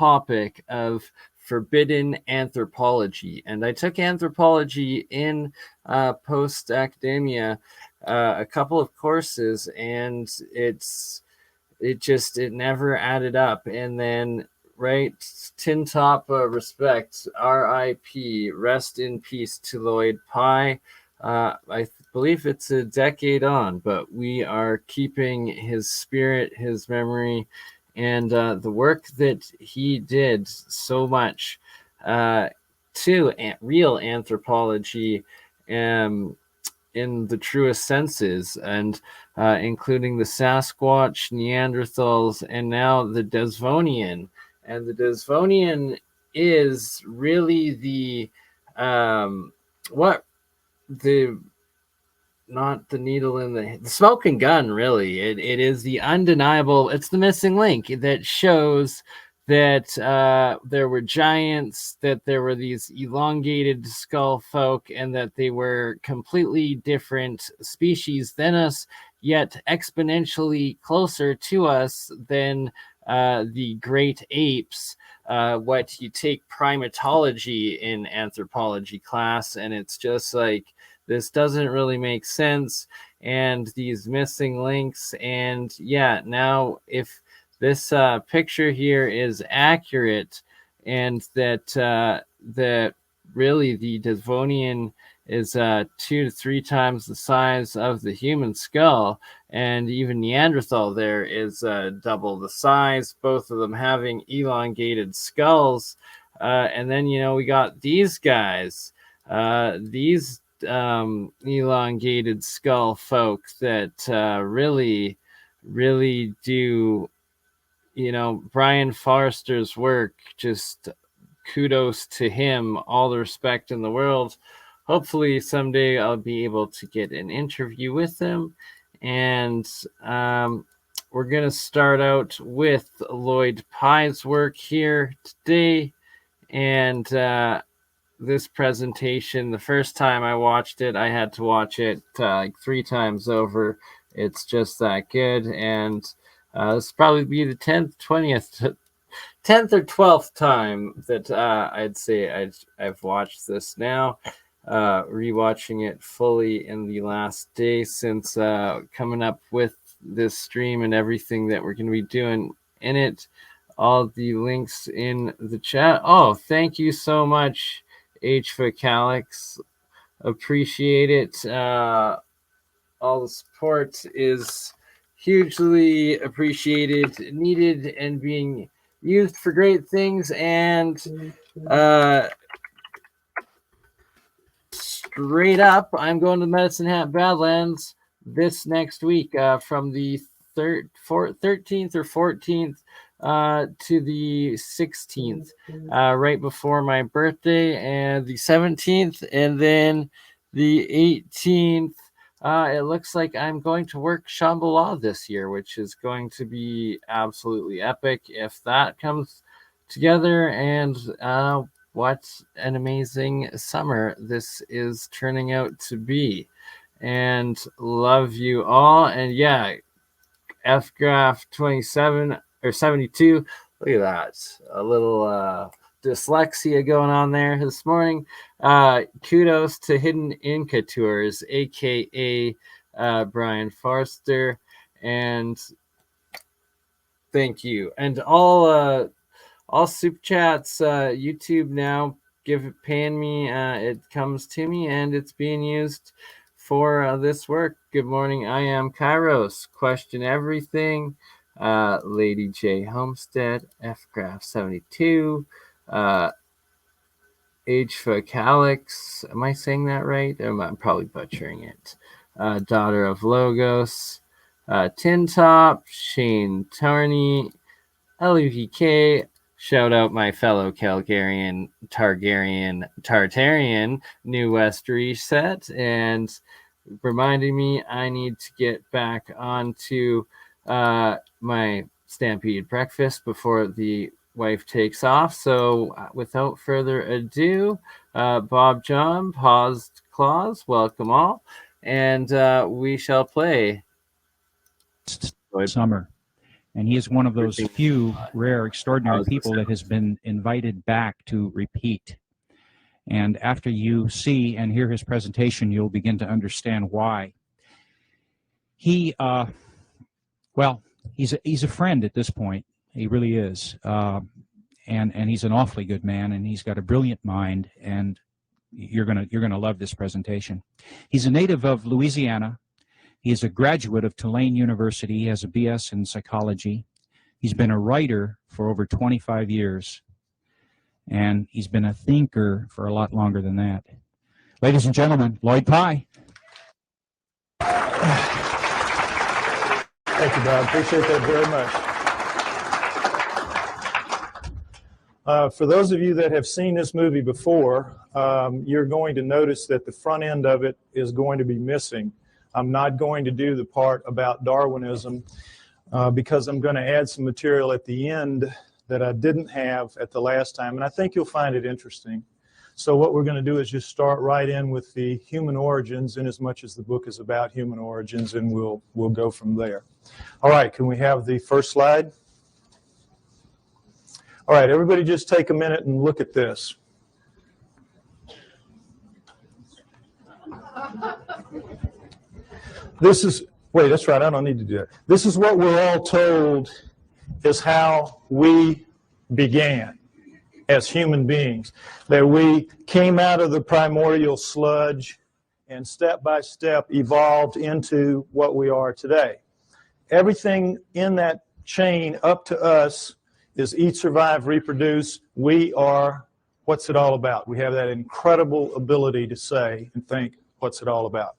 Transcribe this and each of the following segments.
topic of forbidden anthropology. And I took anthropology in post-academia, a couple of courses, and it never added up. And then, right, tin top respect, R.I.P., rest in peace to Lloyd Pye. I believe it's a decade on, but we are keeping his spirit, his memory, and the work that he did so much to real anthropology in the truest senses, and including the Sasquatch, Neanderthals, and now the Desnivonian. And the Desnivonian is really the not the needle in the smoking gun, really. It is the undeniable, it's the missing link that shows that there were giants, that there were these elongated skull folk, and that they were completely different species than us, yet exponentially closer to us than the great apes. What you take primatology in anthropology class, and it's just like, this doesn't really make sense, and these missing links. And yeah, now if this picture here is accurate, and that really the Desnivonian is 2 to 3 times the size of the human skull, and even Neanderthal there is double the size, both of them having elongated skulls. And then, we got these guys, these elongated skull folk that really do, Brian Forster's work, just kudos to him, all the respect in the world. Hopefully someday I'll be able to get an interview with him. And we're going to start out with Lloyd Pye's work here today. And this presentation, the first time I watched it, I had to watch it like 3 times over. It's just that good. And this will probably be the 10th or 12th time that I'd say I've watched this now. Rewatching it fully in the last day since coming up with this stream and everything that we're going to be doing in it. All the links in the chat. Oh, thank you so much, H4Calix. Appreciate it. All the support is hugely appreciated, needed, and being used for great things. And straight up, I'm going to Medicine Hat Badlands this next week from the 13th or 14th to the 16th, right before my birthday, and the 17th, and then the 18th. It looks like I'm going to work Shambhala this year, which is going to be absolutely epic if that comes together. And what an amazing summer this is turning out to be. And love you all. And yeah, F-Graph 27 or 72. Look at that. A little dyslexia going on there this morning. Kudos to Hidden Inca Tours, aka Brian Forster, and thank you. And all super chats, YouTube now paying me. It comes to me, and it's being used for this work. Good morning. I am Kairos. Question everything. Lady J Homestead, F-Graph 72, H for Calix. Am I saying that right? I'm probably butchering it. Daughter of Logos, Tin Top, Shane Tarney, LVK. Shout out my fellow Calgarian, Tartarian, New West Reset, and reminding me I need to get back onto my Stampede breakfast before the wife takes off. So without further ado, Bob John, Paused Claus, welcome all, and we shall play Summer. And he is one of those few rare, extraordinary people that has been invited back to repeat. And after you see and hear his presentation, you'll begin to understand why. He, well, he's a friend at this point. He really is. And he's an awfully good man, and he's got a brilliant mind, and you're gonna love this presentation. He's a native of Louisiana. He is a graduate of Tulane University. He has a BS in psychology. He's been a writer for over 25 years, and he's been a thinker for a lot longer than that. Ladies and gentlemen, Lloyd Pye. Thank you, Bob. Appreciate that very much. For those of you that have seen this movie before, you're going to notice that the front end of it is going to be missing. I'm not going to do the part about Darwinism because I'm going to add some material at the end that I didn't have at the last time, and I think you'll find it interesting. So what we're going to do is just start right in with the human origins, in as much as the book is about human origins, and we'll go from there. All right, can we have the first slide? All right, everybody just take a minute and look at this. This is, wait, that's right, I don't need to do that. This is what we're all told is how we began as human beings, that we came out of the primordial sludge and step by step evolved into what we are today. Everything in that chain up to us is eat, survive, reproduce. We are, what's it all about? We have that incredible ability to say and think, what's it all about?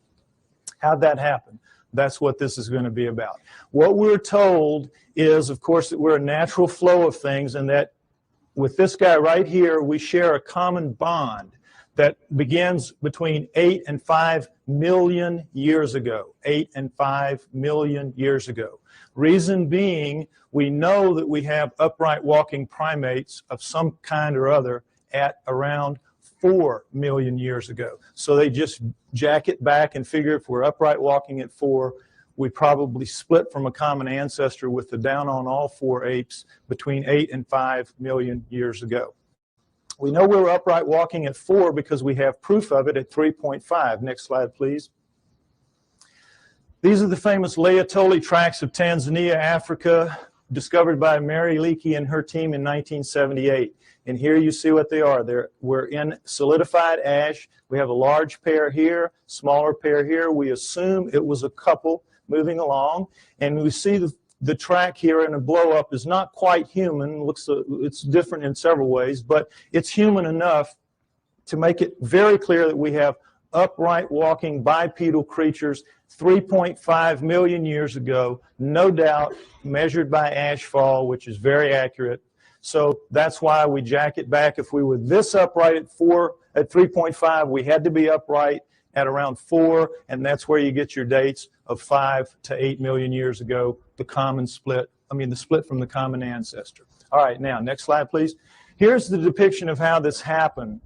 How'd that happen? That's what this is going to be about. What we're told is, of course, that we're a natural flow of things, and that with this guy right here, we share a common bond that begins between 8 and 5 million years ago. 8 and 5 million years ago. Reason being, we know that we have upright walking primates of some kind or other at around 4 million years ago. So they just jack it back and figure if we're upright walking at 4, we probably split from a common ancestor with the down on all 4 apes between 8 and 5 million years ago. We know we're upright walking at 4 because we have proof of it at 3.5. Next slide, please. These are the famous Laetoli tracts of Tanzania, Africa, discovered by Mary Leakey and her team in 1978. And here you see what they are. We're in solidified ash. We have a large pair here, smaller pair here. We assume it was a couple moving along. And we see the track here in a blow up is not quite human. It's different in several ways, but it's human enough to make it very clear that we have upright walking bipedal creatures 3.5 million years ago, no doubt, measured by ashfall, which is very accurate. So that's why we jack it back. If we were this upright at 3.5, we had to be upright at around 4, and that's where you get your dates of 5 to 8 million years ago, the split from the common ancestor. All right, now, next slide, please. Here's the depiction of how this happened.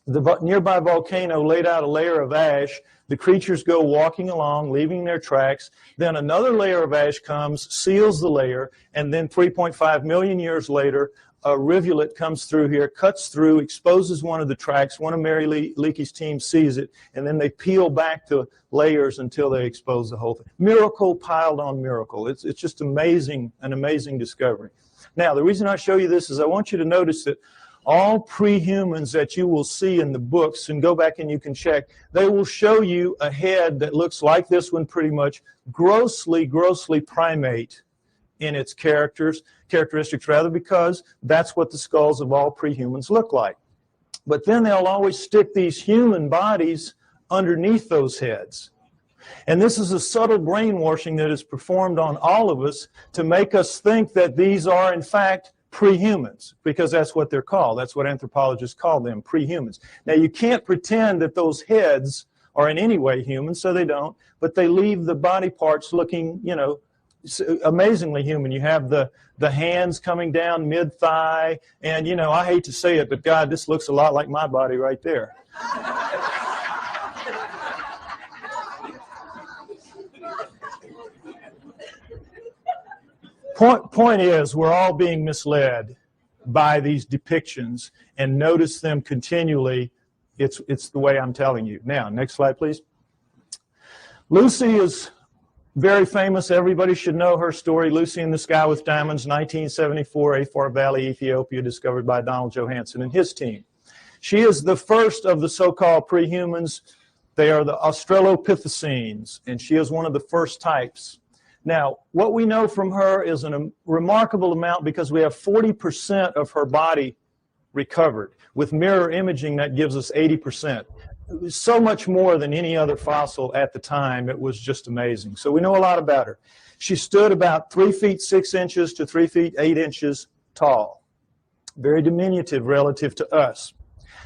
The nearby volcano laid out a layer of ash. The creatures go walking along, leaving their tracks. Then another layer of ash comes, seals the layer, and then 3.5 million years later, a rivulet comes through here, cuts through, exposes one of the tracks. One of Mary Leakey's team sees it, and then they peel back the layers until they expose the whole thing. Miracle piled on miracle. It's just amazing, an amazing discovery. Now, the reason I show you this is I want you to notice that all pre-humans that you will see in the books, and go back and you can check, they will show you a head that looks like this one pretty much, grossly primate in its characteristics rather, because that's what the skulls of all pre-humans look like. But then they'll always stick these human bodies underneath those heads. And this is a subtle brainwashing that is performed on all of us to make us think that these are, in fact, pre-humans, because that's what they're called. That's what anthropologists call them, pre-humans. Now, you can't pretend that those heads are in any way human, so they don't, but they leave the body parts looking, you know, amazingly human. You have the hands coming down mid-thigh, and, you know, I hate to say it, but God, this looks a lot like my body right there. Point is, we're all being misled by these depictions, and notice them continually. It's the way I'm telling you. Now, next slide, please. Lucy is very famous. Everybody should know her story. Lucy in the Sky with Diamonds, 1974, Afar Valley, Ethiopia, discovered by Donald Johanson and his team. She is the first of the so-called pre-humans. They are the Australopithecines, and she is one of the first types. Now, what we know from her is a remarkable amount, because we have 40% of her body recovered. With mirror imaging, that gives us 80%. It was so much more than any other fossil at the time. It was just amazing. So we know a lot about her. She stood about 3 feet 6 inches to 3 feet 8 inches tall. Very diminutive relative to us.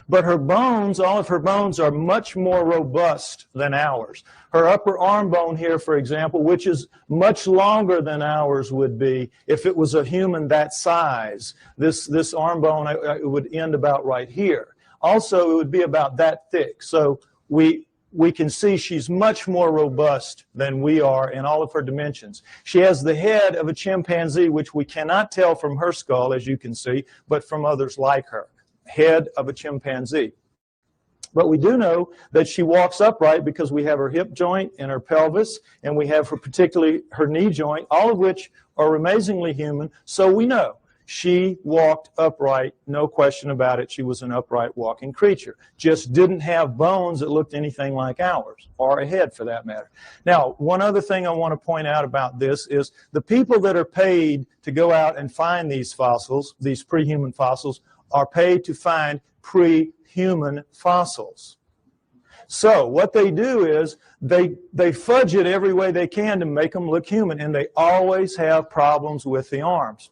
But her bones, all of her bones, are much more robust than ours. Her upper arm bone here, for example, which is much longer than ours would be if it was a human that size. This arm bone it would end about right here. Also, it would be about that thick. So we can see she's much more robust than we are in all of her dimensions. She has the head of a chimpanzee, which we cannot tell from her skull, as you can see, but from others like her. Head of a chimpanzee. But we do know that she walks upright because we have her hip joint and her pelvis, and we have her, particularly her knee joint, all of which are amazingly human. So we know she walked upright, no question about it. She was an upright walking creature. Just didn't have bones that looked anything like ours, or a head for that matter. Now, one other thing I want to point out about this is the people that are paid to go out and find these fossils, these pre-human fossils, are paid to find pre-human fossils. So what they do is they fudge it every way they can to make them look human, and they always have problems with the arms,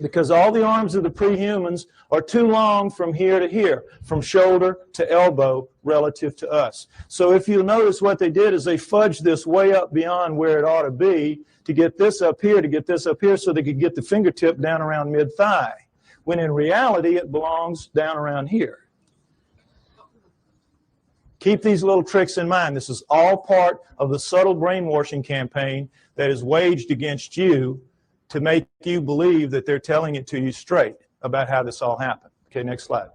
because all the arms of the pre-humans are too long from here to here, from shoulder to elbow relative to us. So if you notice, what they did is they fudged this way up beyond where it ought to be to get this up here, so they could get the fingertip down around mid-thigh, when in reality it belongs down around here. Keep these little tricks in mind. This is all part of the subtle brainwashing campaign that is waged against you to make you believe that they're telling it to you straight about how this all happened. Okay, next slide.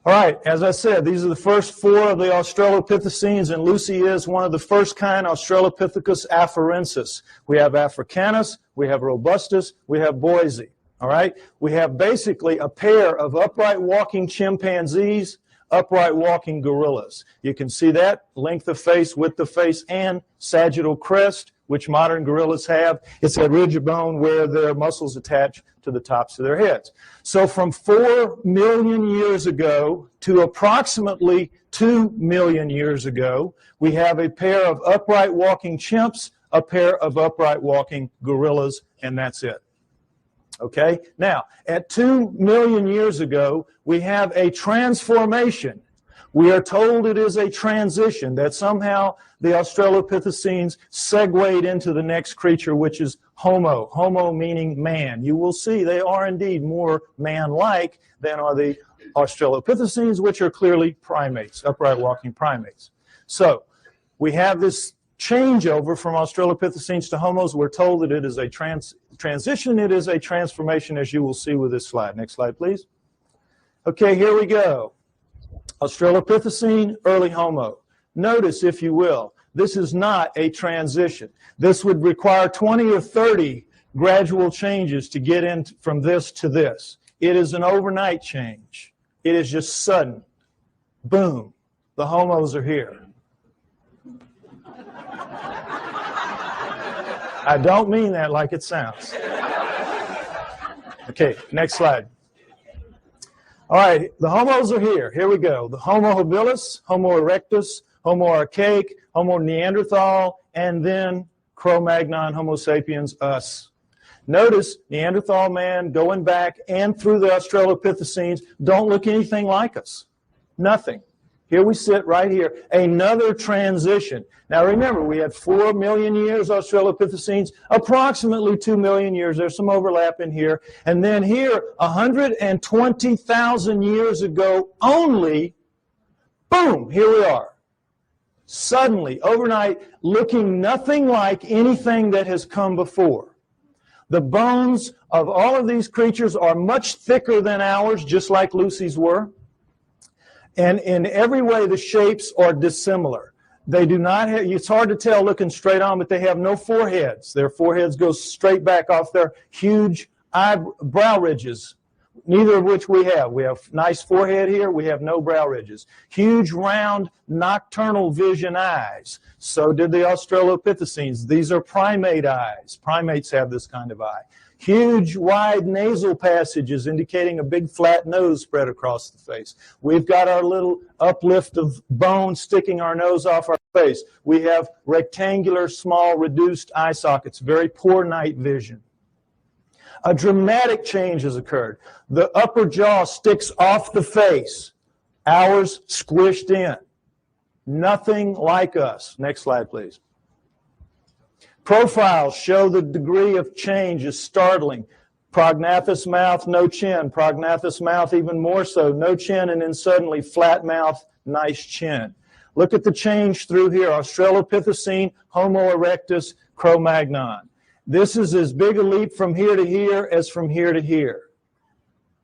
All right, as I said, these are the first 4 of the Australopithecines, and Lucy is one of the first kind, Australopithecus afarensis. We have Africanus, we have Robustus, we have Boise. All right, we have basically a pair of upright walking chimpanzees, upright walking gorillas. You can see that length of face, width of face, and sagittal crest, which modern gorillas have. It's that ridge of bone where their muscles attach to the tops of their heads. So from 4 million years ago to approximately 2 million years ago, we have a pair of upright walking chimps, a pair of upright walking gorillas, and that's it. Okay, now at 2 million years ago, we have a transformation. We are told it is a transition, that somehow the Australopithecines segued into the next creature, which is Homo. Homo meaning man. You will see they are indeed more man-like than are the Australopithecines, which are clearly primates, upright walking primates. So we have this changeover from Australopithecines to Homos. We're told that it is a transition, it is a transformation, as you will see with this slide. Next slide, please. Okay, here we go. Australopithecine, early Homo. Notice, if you will, this is not a transition. This would require 20 or 30 gradual changes to get in from this to this. It is an overnight change. It is just sudden. Boom. The Homos are here. I don't mean that like it sounds. Okay, next slide. All right, the Homos are here. Here we go. The Homo habilis, Homo erectus, Homo archaic, Homo Neanderthal, and then Cro-Magnon, Homo sapiens, us. Notice Neanderthal man going back and through the Australopithecines don't look anything like us. Nothing. Here we sit right here. Another transition. Now remember, we had 4 million years Australopithecines, approximately 2 million years. There's some overlap in here. And then here, 120,000 years ago only, boom, here we are. Suddenly, overnight, looking nothing like anything that has come before. The bones of all of these creatures are much thicker than ours, just like Lucy's were. And in every way, the shapes are dissimilar. They do not have, it's hard to tell looking straight on, but they have no foreheads. Their foreheads go straight back off their huge brow ridges, neither of which we have. We have nice forehead here. We have no brow ridges. Huge, round, nocturnal vision eyes. So did the Australopithecines. These are primate eyes. Primates have this kind of eye. Huge, wide nasal passages indicating a big flat nose spread across the face. We've got our little uplift of bone sticking our nose off our face. We have rectangular, small, reduced eye sockets, very poor night vision. A dramatic change has occurred. The upper jaw sticks off the face. Ours squished in. Nothing like us. Next slide, please. Profiles show the degree of change is startling. Prognathous mouth, no chin. Prognathous mouth even more so. No chin, and then suddenly flat mouth, nice chin. Look at the change through here. Australopithecine, Homo erectus, Cro-Magnon. This is as big a leap from here to here as from here to here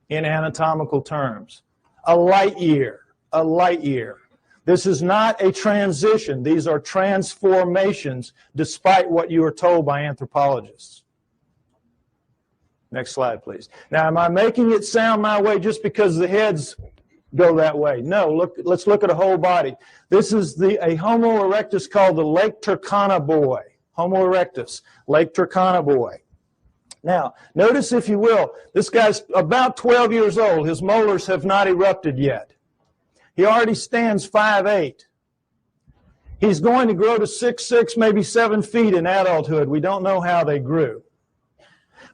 in anatomical terms. A light year, a light year. This is not a transition. These are transformations, despite what you are told by anthropologists. Next slide, please. Now, am I making it sound my way just because the heads go that way? No, let's look at a whole body. This is a Homo erectus called the Lake Turkana boy. Homo erectus, Lake Turkana boy. Now, notice, if you will, this guy's about 12 years old. His molars have not erupted yet. He already stands 5'8". He's going to grow to 6'6", maybe 7 feet in adulthood. We don't know how they grew.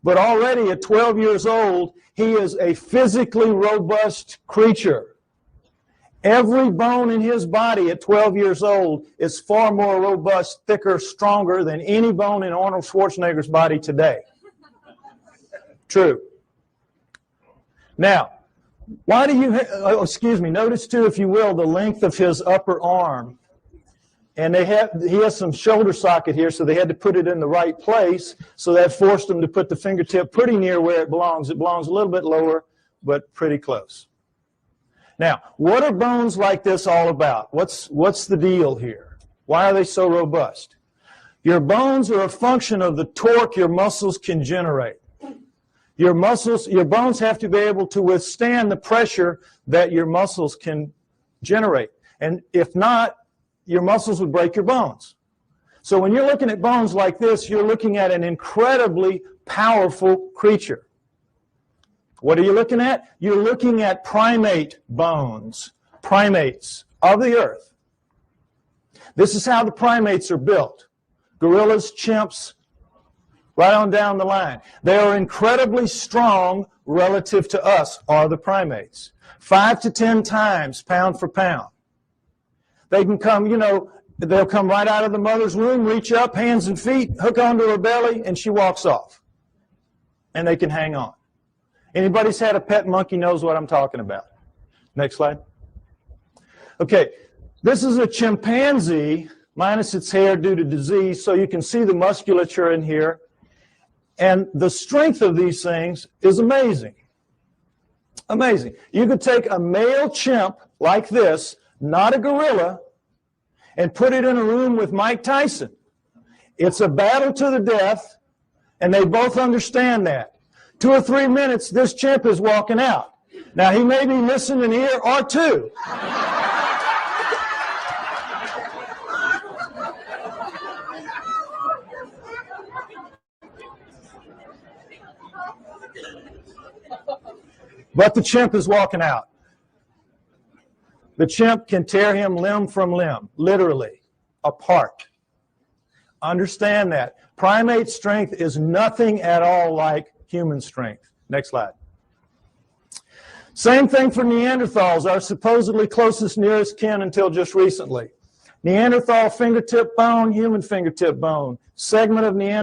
But already at 12 years old, he is a physically robust creature. Every bone in his body at 12 years old is far more robust, thicker, stronger than any bone in Arnold Schwarzenegger's body today. True. Now, why do you, notice too, if you will, the length of his upper arm. And he has some shoulder socket here, so they had to put it in the right place. So that forced them to put the fingertip pretty near where it belongs. It belongs a little bit lower, but pretty close. Now, what are bones like this all about? What's the deal here? Why are they so robust? Your bones are a function of the torque your muscles can generate. Your bones have to be able to withstand the pressure that your muscles can generate. And if not, your muscles would break your bones. So when you're looking at bones like this, you're looking at an incredibly powerful creature. What are you looking at? You're looking at primate bones, primates of the earth. This is how the primates are built. Gorillas, chimps, right on down the line. They are incredibly strong relative to us, are the primates. 5 to 10 times pound for pound. They can come, they'll come right out of the mother's womb, reach up, hands and feet, hook onto her belly, and she walks off. And they can hang on. Anybody's had a pet monkey knows what I'm talking about. Next slide. Okay, this is a chimpanzee minus its hair due to disease, so you can see the musculature in here. And the strength of these things is amazing. Amazing. You could take a male chimp like this, not a gorilla, and put it in a room with Mike Tyson. It's a battle to the death, and they both understand that. 2 or 3 minutes, this chimp is walking out. Now, he may be missing an ear or two. But the chimp is walking out. The chimp can tear him limb from limb, literally, apart. Understand that. Primate strength is nothing at all like human strength. Next slide. Same thing for Neanderthals, our supposedly closest nearest kin until just recently. Neanderthal fingertip bone, human fingertip bone. Segment of Neanderthal